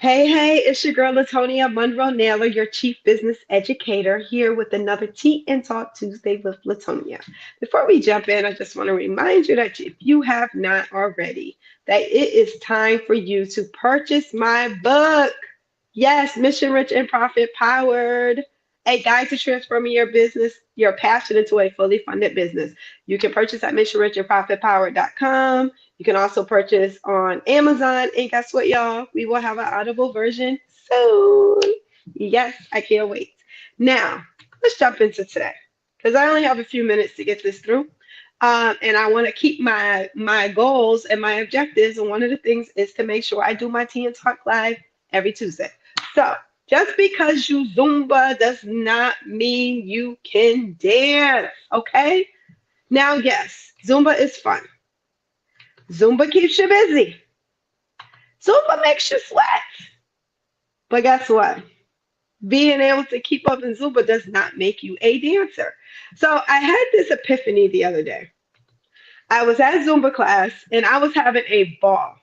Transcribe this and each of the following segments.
Hey, it's your girl Latonia Monroe Naylor, your Chief Business Educator, here with another Tea and Talk Tuesday with Latonia. Before we jump in, I just want to remind you that if you have not already, that it is time for you to purchase my book. Yes, Mission Rich and Profit Powered, a guide to transforming your business, your passion into a fully funded business. You can purchase at missionrichandprofitpowered.com. You can also purchase on Amazon. And guess what, y'all? We will have an audible version soon. Yes, I can't wait. Now, let's jump into today because I only have a few minutes to get this through. And I want to keep my goals and my objectives. And one of the things is to make sure I do my Tea and Talk Live every Tuesday. So just because you Zumba does not mean you can dance. Okay? Now, yes, Zumba is fun. Zumba keeps you busy. Zumba makes you sweat. But guess what? Being able to keep up in Zumba does not make you a dancer. So I had this epiphany the other day. I was at Zumba class and I was having a ball.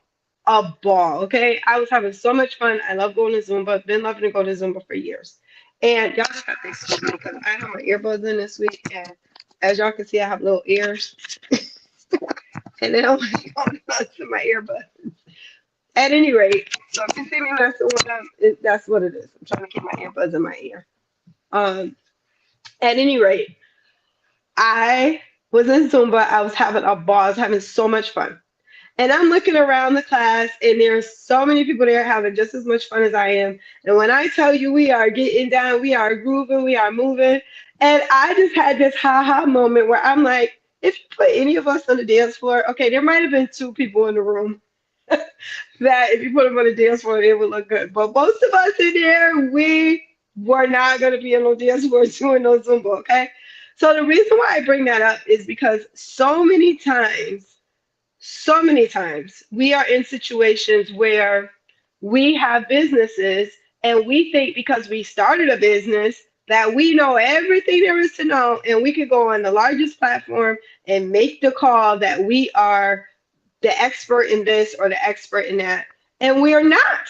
A ball, okay? I was having so much fun. I love going to Zumba. I've been loving to go to Zumba for years. And y'all just have to excuse me because I have my earbuds in this week. And as y'all can see, I have little ears. And they don't like going to my earbuds. At any rate, so if you see me messing with them, that's what it is. I'm trying to keep my earbuds in my ear. Um, at any rate, I was in Zumba. I was having a ball. I was having so much fun. And I'm looking around the class, and there's so many people there having just as much fun as I am. And when I tell you we are getting down, we are grooving, we are moving. And I just had this ha-ha moment where I'm like, if you put any of us on the dance floor, okay, there might have been two people in the room that if you put them on the dance floor, it would look good. But most of us in there, we were not going to be on no dance floor doing no Zumba, okay? So the reason why I bring that up is because so many times we are in situations where we have businesses and we think because we started a business that we know everything there is to know and we could go on the largest platform and make the call that we are the expert in this or the expert in that. And we are not.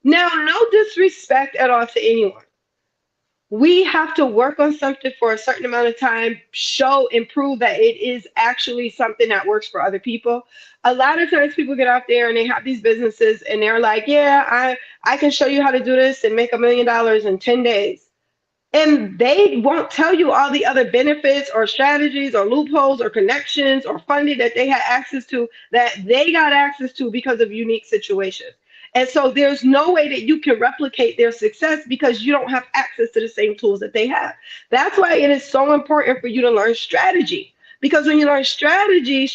Now, no disrespect at all to anyone. We have to work on something for a certain amount of time, show and prove that it is actually something that works for other people. A lot of times people get out there and they have these businesses and they're like, yeah, I can show you how to do this and make $1 million in 10 days. And they won't tell you all the other benefits or strategies or loopholes or connections or funding that they had access to that they got access to because of unique situations. And so there's no way that you can replicate their success because you don't have access to the same tools that they have. That's why it is so important for you to learn strategy. Because when you learn strategy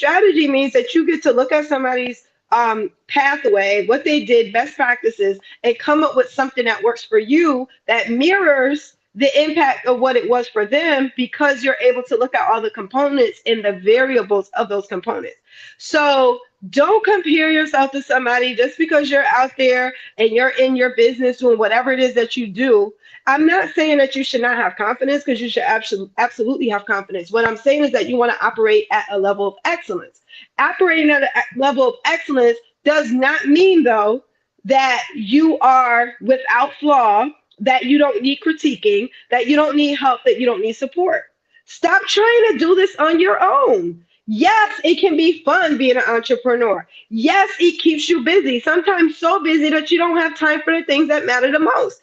means that you get to look at somebody's pathway, what they did, best practices, and come up with something that works for you that mirrors the impact of what it was for them because you're able to look at all the components and the variables of those components. So don't compare yourself to somebody just because you're out there and you're in your business doing whatever it is that you do. I'm not saying that you should not have confidence because you should absolutely have confidence. What I'm saying is that you want to operate at a level of excellence. Operating at a level of excellence does not mean, though, that you are without flaw, that you don't need critiquing, that you don't need help, that you don't need support. Stop trying to do this on your own. Yes, it can be fun being an entrepreneur. Yes, it keeps you busy, sometimes so busy that you don't have time for the things that matter the most.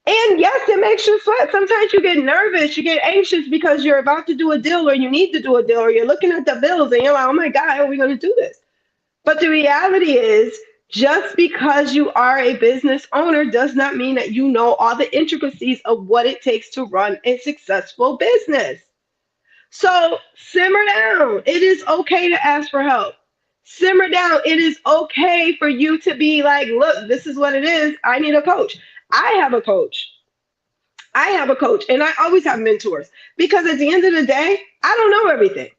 And yes, it makes you sweat. Sometimes you get nervous, you get anxious because you're about to do a deal or you need to do a deal or you're looking at the bills and you're like, oh my God, how are we going to do this? But the reality is, just because you are a business owner does not mean that you know all the intricacies of what it takes to run a successful business. So simmer down. It is okay to ask for help. Simmer down. It is okay for you to be like, look, this is what it is. I need a coach. I have a coach. I have a coach, and I always have mentors because at the end of the day, I don't know everything.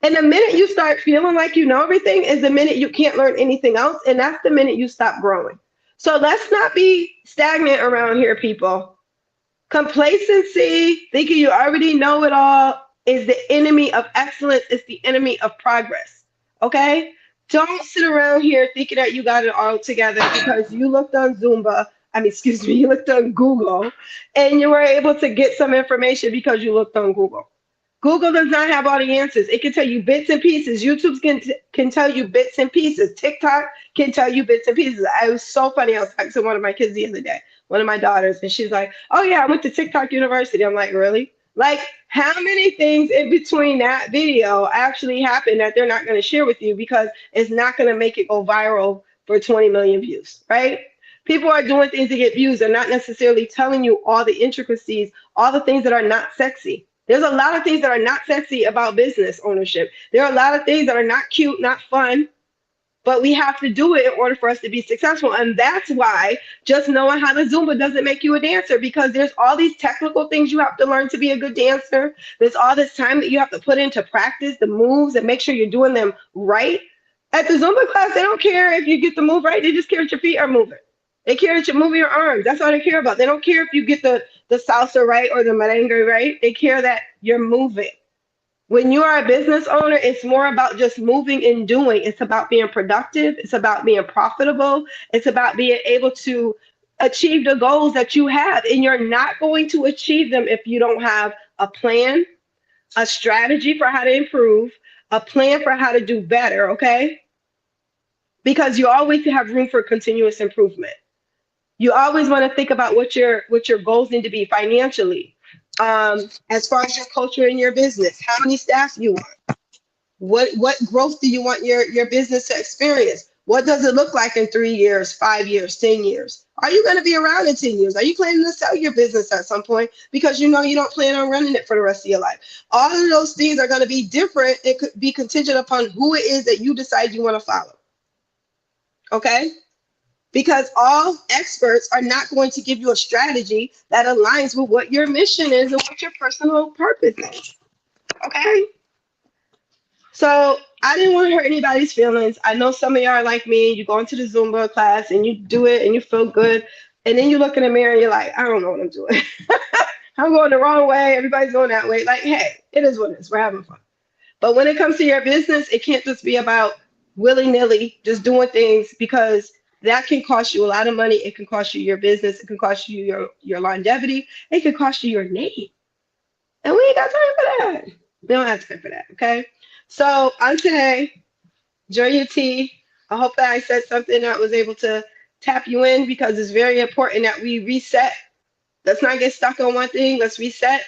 And the minute you start feeling like you know everything is the minute you can't learn anything else. And that's the minute you stop growing. So let's not be stagnant around here, people. Complacency, thinking you already know it all, is the enemy of excellence. It's the enemy of progress. Okay? Don't sit around here thinking that you got it all together because you looked on Zumba. I mean, excuse me, you looked on Google and you were able to get some information because you looked on Google. Google does not have all the answers. It can tell you bits and pieces. YouTube can tell you bits and pieces. TikTok can tell you bits and pieces. I was so funny. I was talking to one of my kids the other day, one of my daughters, and she's like, "Oh yeah, I went to TikTok University." I'm like, "Really?" Like, how many things in between that video actually happen that they're not going to share with you because it's not going to make it go viral for 20 million views, right? People are doing things to get views. They're not necessarily telling you all the intricacies, all the things that are not sexy. There's a lot of things that are not sexy about business ownership. There are a lot of things that are not cute, not fun, but we have to do it in order for us to be successful. And that's why just knowing how to Zumba doesn't make you a dancer, because there's all these technical things you have to learn to be a good dancer. There's all this time that you have to put into practice the moves and make sure you're doing them right. At the Zumba class, they don't care if you get the move right. They just care that your feet are moving. They care that you're moving your arms. That's all they care about. They don't care if you get the salsa right or the merengue right. They care that you're moving. When you are a business owner, it's more about just moving and doing. It's about being productive. It's about being profitable. It's about being able to achieve the goals that you have. And you're not going to achieve them if you don't have a plan, a strategy for how to improve, a plan for how to do better, okay? Because you always have room for continuous improvement. You always want to think about what your goals need to be financially. As far as your culture in your business, how many staff you want, what growth do you want your business to experience? What does it look like in 3 years, 5 years, 10 years? Are you going to be around in 10 years? Are you planning to sell your business at some point because you know you don't plan on running it for the rest of your life? All of those things are going to be different. It could be contingent upon who it is that you decide you want to follow. Okay? Because all experts are not going to give you a strategy that aligns with what your mission is and what your personal purpose is. Okay? So I didn't want to hurt anybody's feelings. I know some of y'all are like me. You go into the Zumba class and you do it and you feel good. And then you look in the mirror and you're like, I don't know what I'm doing. I'm going the wrong way. Everybody's going that way. Like, hey, it is what it is. We're having fun. But when it comes to your business, it can't just be about willy-nilly just doing things, because that can cost you a lot of money. It can cost you your business. It can cost you your longevity. It can cost you your name. And we ain't got time for that. We don't have time for that. Okay. So on today, enjoy your tea. I hope that I said something that was able to tap you in, because it's very important that we reset. Let's not get stuck on one thing. Let's reset.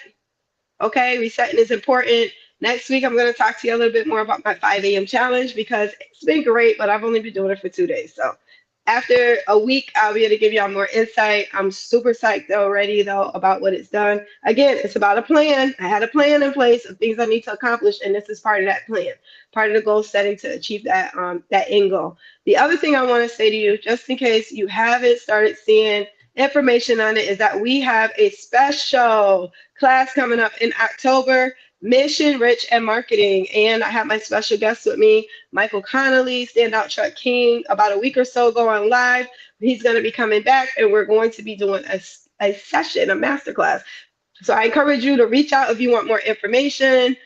Okay, resetting is important. Next week, I'm going to talk to you a little bit more about my 5 a.m. challenge, because it's been great, but I've only been doing it for 2 days. So after a week, I'll be able to give y'all more insight. I'm super psyched already, though, about what it's done. Again, it's about a plan. I had a plan in place of things I need to accomplish, and this is part of that plan, part of the goal setting to achieve that end goal. The other thing I want to say to you, just in case you haven't started seeing information on it, is that we have a special class coming up in October, Mission Rich and Marketing. And I have my special guest with me, Michael Connolly, Standout Truck King, about a week or so going live. He's going to be coming back, and we're going to be doing a session, a masterclass. So I encourage you to reach out if you want more information.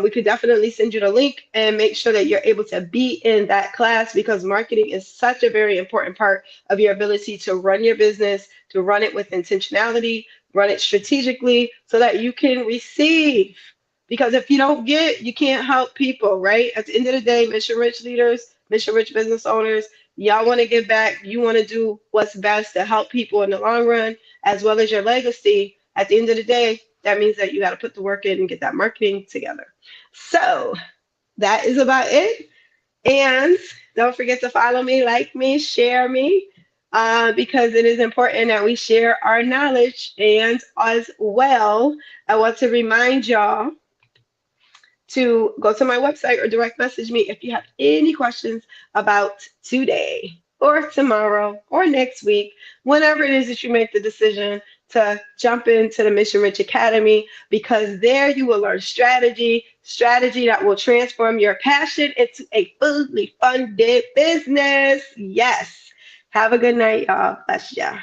We could definitely send you the link and make sure that you're able to be in that class, because marketing is such a very important part of your ability to run your business, to run it with intentionality, run it strategically so that you can receive. Because if you don't get, you can't help people, right? At the end of the day, mission rich leaders, mission rich business owners, y'all want to give back. You want to do what's best to help people in the long run, as well as your legacy. At the end of the day, that means that you got to put the work in and get that marketing together. So that is about it. And don't forget to follow me, like me, share me, because it is important that we share our knowledge. And as well, I want to remind y'all to go to my website or direct message me if you have any questions about today or tomorrow or next week, whenever it is that you make the decision to jump into the Mission Rich Academy, because there you will learn strategy that will transform your passion into a fully funded business. Yes. Have a good night, y'all. Bless ya.